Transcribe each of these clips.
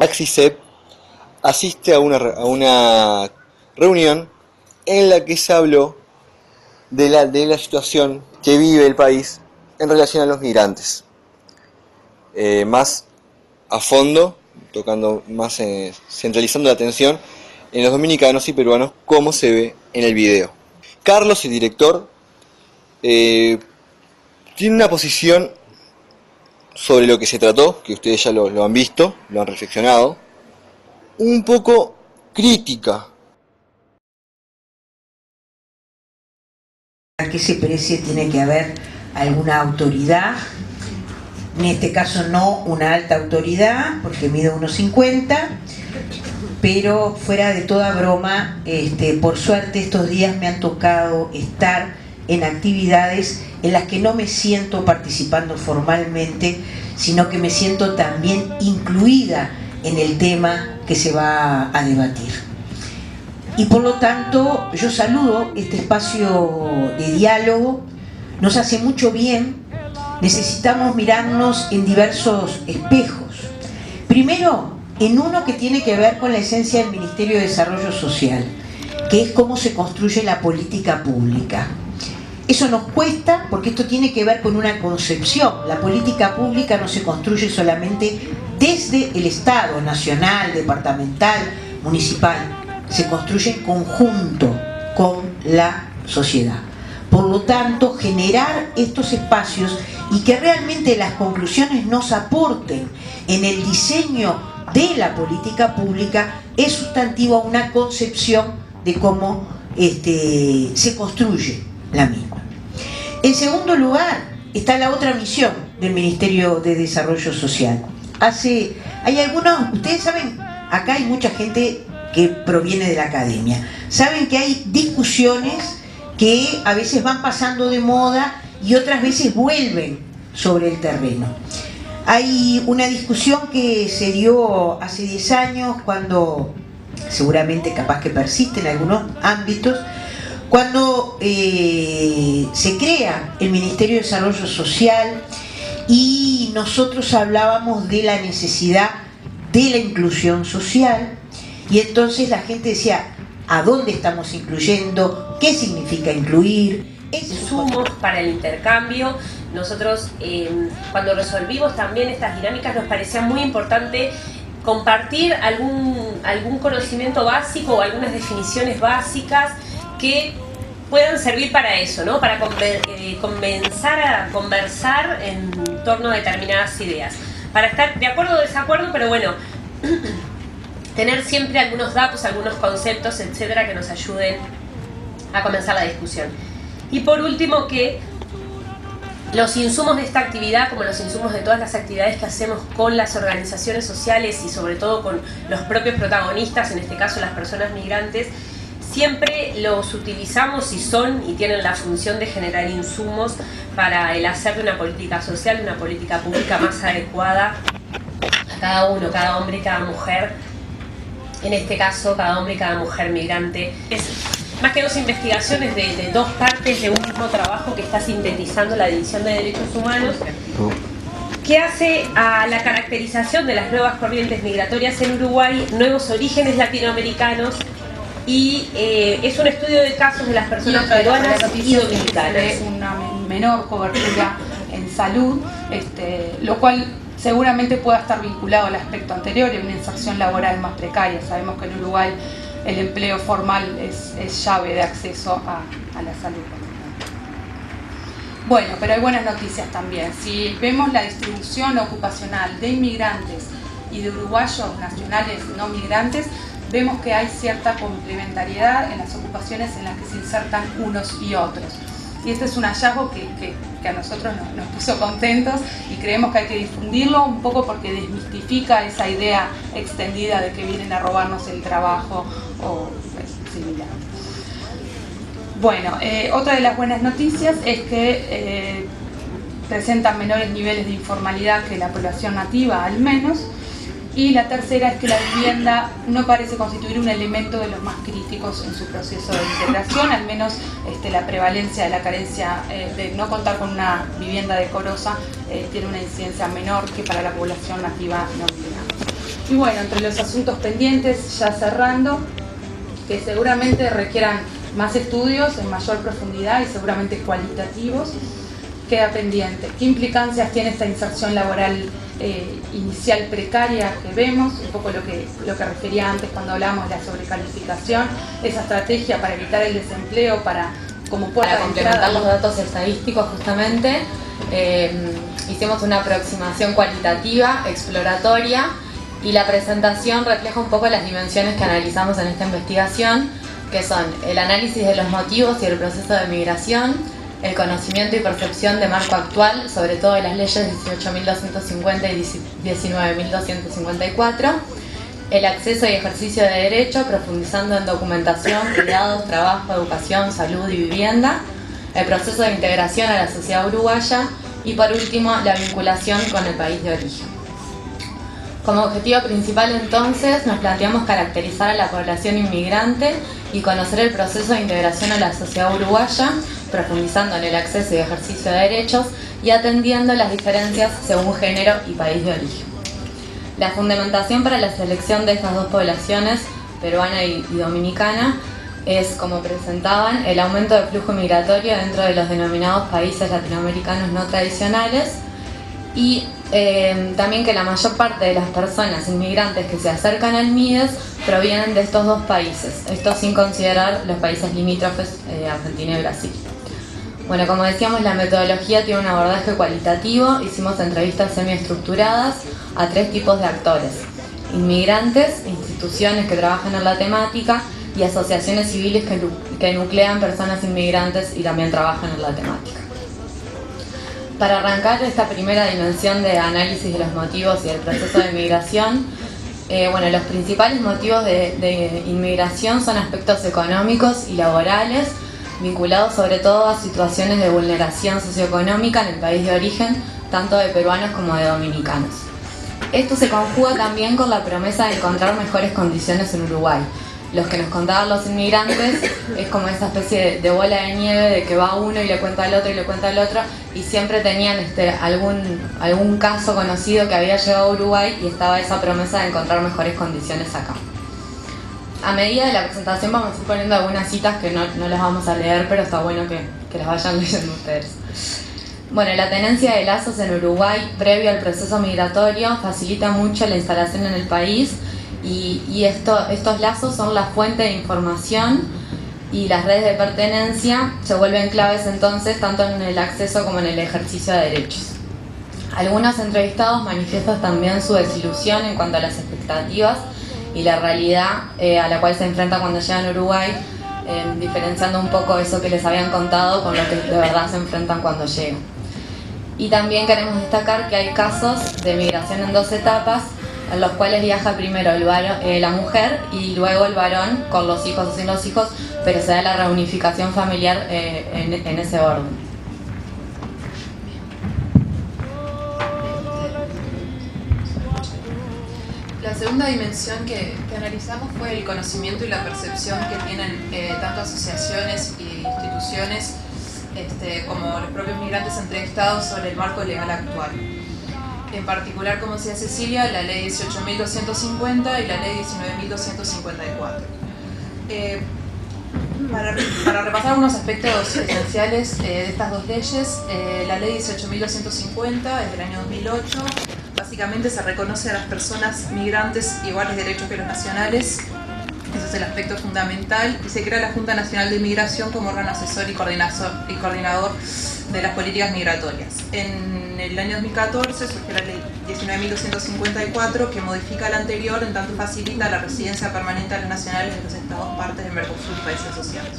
AXICEP asiste a una reunión en la que se habló de la situación que vive el país en relación a los migrantes. Más a fondo, tocando más, centralizando la atención en los dominicanos y peruanos, como se ve en el video. Carlos, el director, tiene una posición sobre lo que se trató, que ustedes ya lo han visto, lo han reflexionado, un poco crítica. ¿A qué se precie tiene que haber alguna autoridad? En este caso no una alta autoridad, porque mide 1,50, pero fuera de toda broma, por suerte estos días me han tocado estar en actividades en las que no me siento participando formalmente, sino que me siento también incluida en el tema que se va a debatir. Y por lo tanto yo saludo este espacio de diálogo, nos hace mucho bien. Necesitamos mirarnos en diversos espejos. Primero, en uno que tiene que ver con la esencia del Ministerio de Desarrollo Social, que es cómo se construye la política pública. Eso nos cuesta porque esto tiene que ver con una concepción. La política pública no se construye solamente desde el Estado, nacional, departamental, municipal. Se construye en conjunto con la sociedad. Por lo tanto, generar estos espacios y que realmente las conclusiones nos aporten en el diseño de la política pública es sustantivo a una concepción de cómo se construye la misma. En segundo lugar, está la otra misión del Ministerio de Desarrollo Social. Hay algunos, ustedes saben, acá hay mucha gente que proviene de la academia. Saben que hay discusiones que a veces van pasando de moda y otras veces vuelven sobre el terreno. Hay una discusión que se dio hace 10 años, cuando seguramente capaz que persiste en algunos ámbitos, cuando se crea el Ministerio de Desarrollo Social y nosotros hablábamos de la necesidad de la inclusión social, y entonces la gente decía, ¿a dónde estamos incluyendo? ¿Qué significa incluir? Insumos para el intercambio. Nosotros cuando resolvimos también estas dinámicas nos parecía muy importante compartir algún conocimiento básico o algunas definiciones básicas que puedan servir para eso, ¿no? Para comenzar a conversar en torno a determinadas ideas. Para estar de acuerdo o desacuerdo, pero bueno, tener siempre algunos datos, algunos conceptos, etcétera, que nos ayuden a comenzar la discusión. Y por último, que los insumos de esta actividad, como los insumos de todas las actividades que hacemos con las organizaciones sociales y sobre todo con los propios protagonistas, en este caso las personas migrantes, siempre los utilizamos y tienen la función de generar insumos para el hacer de una política social, de una política pública más adecuada a cada uno, cada hombre y cada mujer. En este caso, cada hombre y cada mujer migrante. Es más que dos investigaciones de dos partes de un mismo trabajo que está sintetizando la División de Derechos Humanos, que hace a la caracterización de las nuevas corrientes migratorias en Uruguay, nuevos orígenes latinoamericanos, y es un estudio de casos de las personas peruanas y dominicanas. Una menor cobertura en salud, lo cual seguramente pueda estar vinculado al aspecto anterior, en una inserción laboral más precaria. Sabemos que en Uruguay el empleo formal es llave de acceso a la salud. Bueno, pero hay buenas noticias también. Si vemos la distribución ocupacional de inmigrantes y de uruguayos nacionales no migrantes, vemos que hay cierta complementariedad en las ocupaciones en las que se insertan unos y otros. Y este es un hallazgo que a nosotros nos puso contentos y creemos que hay que difundirlo un poco porque desmistifica esa idea extendida de que vienen a robarnos el trabajo o similar. Bueno, otra de las buenas noticias es que presentan menores niveles de informalidad que la población nativa, al menos, Y la tercera es que la vivienda no parece constituir un elemento de los más críticos en su proceso de integración, al menos la prevalencia de la carencia de no contar con una vivienda decorosa tiene una incidencia menor que para la población nativa no migrante. Y bueno, entre los asuntos pendientes, ya cerrando, que seguramente requieran más estudios en mayor profundidad y seguramente cualitativos, queda pendiente. ¿Qué implicancias tiene esta inserción laboral inicial precaria que vemos? Un poco lo que refería antes cuando hablábamos de la sobrecalificación, esa estrategia para evitar el desempleo, para complementar los datos estadísticos justamente. Hicimos una aproximación cualitativa, exploratoria, y la presentación refleja un poco las dimensiones que analizamos en esta investigación, que son el análisis de los motivos y el proceso de migración, el conocimiento y percepción de marco actual, sobre todo de las leyes 18.250 y 19.254, el acceso y ejercicio de derecho, profundizando en documentación, cuidados, trabajo, educación, salud y vivienda, el proceso de integración a la sociedad uruguaya y, por último, la vinculación con el país de origen. Como objetivo principal, entonces, nos planteamos caracterizar a la población inmigrante y conocer el proceso de integración a la sociedad uruguaya, profundizando en el acceso y ejercicio de derechos y atendiendo las diferencias según género y país de origen. La fundamentación para la selección de estas dos poblaciones, peruana y dominicana, es, como presentaban, el aumento del flujo migratorio dentro de los denominados países latinoamericanos no tradicionales y también que la mayor parte de las personas inmigrantes que se acercan al MIDES provienen de estos dos países, esto sin considerar los países limítrofes, Argentina y Brasil. Bueno, como decíamos, la metodología tiene un abordaje cualitativo. Hicimos entrevistas semiestructuradas a 3 tipos de actores: inmigrantes, instituciones que trabajan en la temática y asociaciones civiles que nuclean personas inmigrantes y también trabajan en la temática. Para arrancar esta primera dimensión de análisis de los motivos y del proceso de migración, los principales motivos de inmigración son aspectos económicos y laborales, vinculados sobre todo a situaciones de vulneración socioeconómica en el país de origen, tanto de peruanos como de dominicanos. Esto se conjuga también con la promesa de encontrar mejores condiciones en Uruguay. Los que nos contaban los inmigrantes es como esa especie de bola de nieve de que va uno y le cuenta al otro y le cuenta al otro, y siempre tenían algún caso conocido que había llegado a Uruguay y estaba esa promesa de encontrar mejores condiciones acá. A medida de la presentación vamos a ir poniendo algunas citas que no las vamos a leer, pero está bueno que las vayan leyendo ustedes. Bueno, la tenencia de lazos en Uruguay previo al proceso migratorio facilita mucho la instalación en el país y estos lazos son la fuente de información y las redes de pertenencia se vuelven claves entonces tanto en el acceso como en el ejercicio de derechos. Algunos entrevistados manifiestan también su desilusión en cuanto a las expectativas y la realidad a la cual se enfrentan cuando llegan a Uruguay, diferenciando un poco eso que les habían contado con lo que de verdad se enfrentan cuando llegan. Y también queremos destacar que hay casos de migración en 2 etapas, en los cuales viaja primero la mujer y luego el varón con los hijos o sin los hijos, pero se da la reunificación familiar en ese orden. La segunda dimensión que analizamos fue el conocimiento y la percepción que tienen tanto asociaciones e instituciones como los propios migrantes entrevistados sobre el marco legal actual. En particular, como decía Cecilia, la ley 18.250 y la ley 19.254. Para repasar algunos aspectos esenciales de estas dos leyes, la ley 18.250 es del año 2008. Básicamente se reconoce a las personas migrantes iguales derechos que los nacionales, ese es el aspecto fundamental, y se crea la Junta Nacional de Migración como órgano asesor y coordinador de las políticas migratorias. En el año 2014 surgió la ley 19.254 que modifica la anterior en tanto facilita la residencia permanente a los nacionales de los estados partes del Mercosur y países asociados.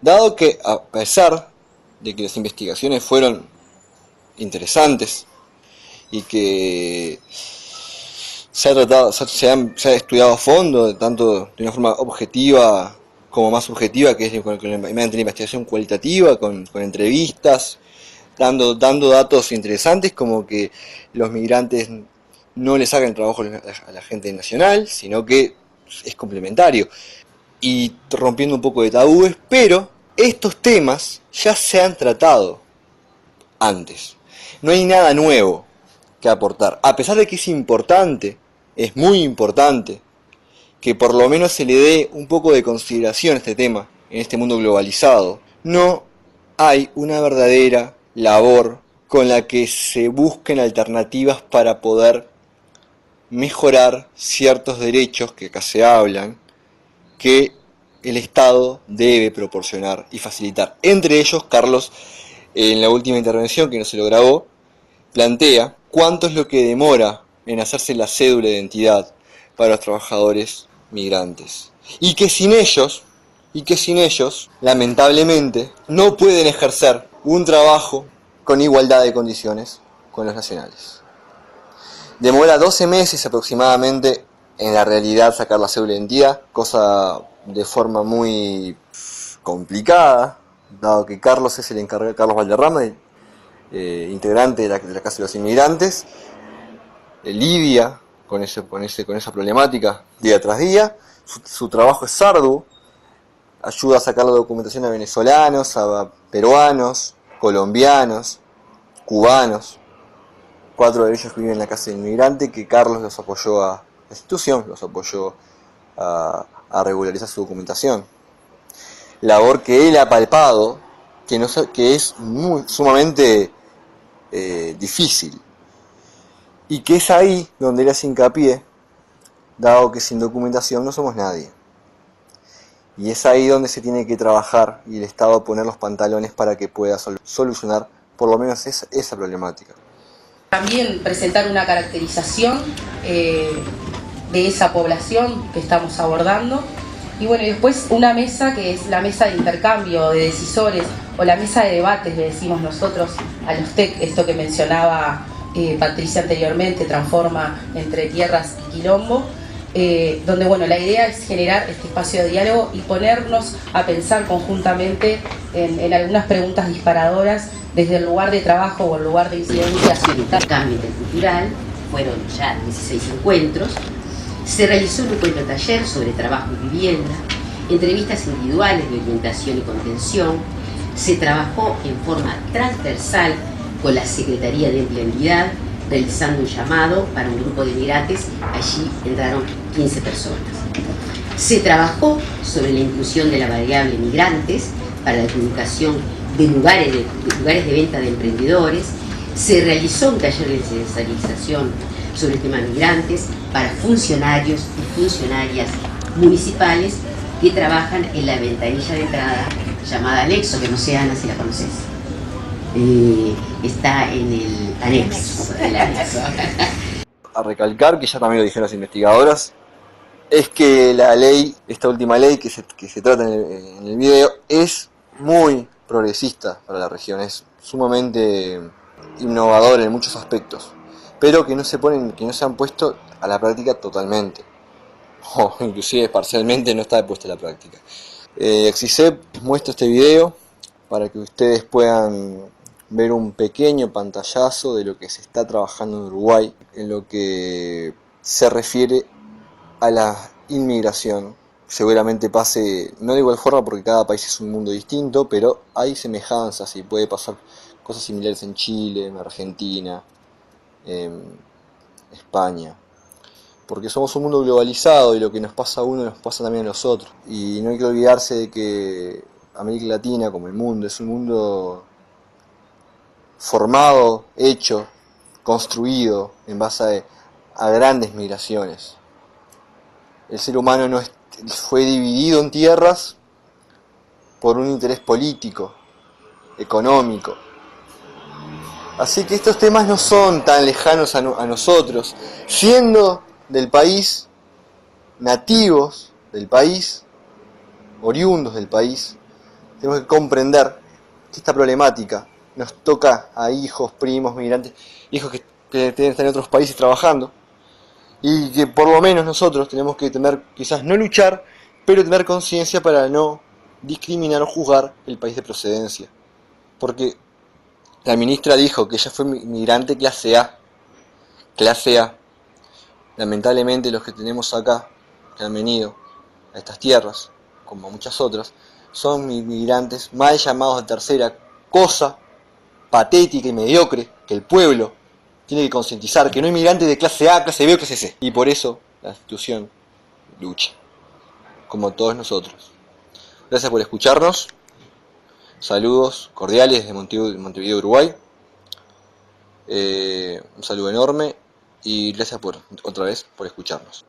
Dado que, a pesar de que las investigaciones fueron interesantes y que se ha estudiado a fondo, tanto de una forma objetiva como más subjetiva, que es mediante la investigación cualitativa, con entrevistas, dando datos interesantes como que los migrantes no le sacan el trabajo a la gente nacional, sino que es complementario. Y rompiendo un poco de tabúes, pero estos temas ya se han tratado antes. No hay nada nuevo que aportar. A pesar de que es importante, es muy importante, que por lo menos se le dé un poco de consideración a este tema en este mundo globalizado, no hay una verdadera labor con la que se busquen alternativas para poder mejorar ciertos derechos que acá se hablan, que el Estado debe proporcionar y facilitar. Entre ellos, Carlos, en la última intervención, que no se lo grabó, plantea cuánto es lo que demora en hacerse la cédula de identidad para los trabajadores migrantes. Y que sin ellos, lamentablemente, no pueden ejercer un trabajo con igualdad de condiciones con los nacionales. Demora 12 meses aproximadamente en la realidad sacar la cédula de identidad, cosa de forma muy complicada, dado que Carlos es el encargado, Carlos Valderrama, integrante de la Casa de los Inmigrantes, lidia con esa problemática día tras día. Su trabajo es arduo, ayuda a sacar la documentación a venezolanos, a peruanos, colombianos, cubanos, 4 de ellos que viven en la Casa del Inmigrante, que Carlos los apoyó la institución los apoyó a regularizar su documentación. Labor que él ha palpado, que es sumamente difícil, y que es ahí donde él hace hincapié, dado que sin documentación no somos nadie. Y es ahí donde se tiene que trabajar y el Estado poner los pantalones para que pueda solucionar por lo menos esa problemática. También presentar una caracterización de esa población que estamos abordando. Y bueno, y después una mesa que es la mesa de intercambio de decisores o la mesa de debates, le decimos nosotros a los TEC, esto que mencionaba Patricia anteriormente, transforma entre tierras y quilombo, donde bueno, la idea es generar este espacio de diálogo y ponernos a pensar conjuntamente en algunas preguntas disparadoras desde el lugar de trabajo o el lugar de incidencia. El intercambio intercultural, fueron ya 16 encuentros. Se realizó un encuentro taller sobre trabajo y vivienda, entrevistas individuales de orientación y contención. Se trabajó en forma transversal con la Secretaría de Empleabilidad, realizando un llamado para un grupo de migrantes. Allí entraron 15 personas. Se trabajó sobre la inclusión de la variable migrantes para la adjudicación de lugares de venta de emprendedores. Se realizó un taller de sensibilización sobre el tema migrantes para funcionarios y funcionarias municipales que trabajan en la ventanilla de entrada llamada Anexo, que no sé, Ana, si la conoces. Está en el anexo. A recalcar, que ya también lo dijeron las investigadoras, es que la ley, esta última ley que se trata en el video, es muy progresista para la región, es sumamente innovadora en muchos aspectos, pero que no se han puesto a la práctica totalmente, o inclusive parcialmente no está puesta a la práctica. Exisep muestra este video para que ustedes puedan ver un pequeño pantallazo de lo que se está trabajando en Uruguay en lo que se refiere a la inmigración. Seguramente pase, no de igual forma porque cada país es un mundo distinto, pero hay semejanzas y puede pasar cosas similares en Chile, en Argentina, en España. Porque somos un mundo globalizado y lo que nos pasa a uno nos pasa también a los otros. Y no hay que olvidarse de que América Latina, como el mundo, es un mundo formado, hecho, construido en base a grandes migraciones. El ser humano fue dividido en tierras por un interés político, económico. Así que estos temas no son tan lejanos a nosotros, siendo del país, nativos del país, oriundos del país. Tenemos que comprender que esta problemática nos toca a hijos, primos, migrantes, hijos que están en otros países trabajando, y que por lo menos nosotros tenemos que tener, quizás no luchar, pero tener conciencia para no discriminar o juzgar el país de procedencia. Porque la ministra dijo que ella fue migrante clase A, Lamentablemente los que tenemos acá, que han venido a estas tierras, como a muchas otras, son inmigrantes mal llamados de tercera, cosa patética y mediocre que el pueblo tiene que concientizar, que no hay inmigrantes de clase A, clase B o clase C. Y por eso la institución lucha, como todos nosotros. Gracias por escucharnos. Saludos cordiales desde Montevideo, Uruguay. Un saludo enorme y gracias otra vez por escucharnos.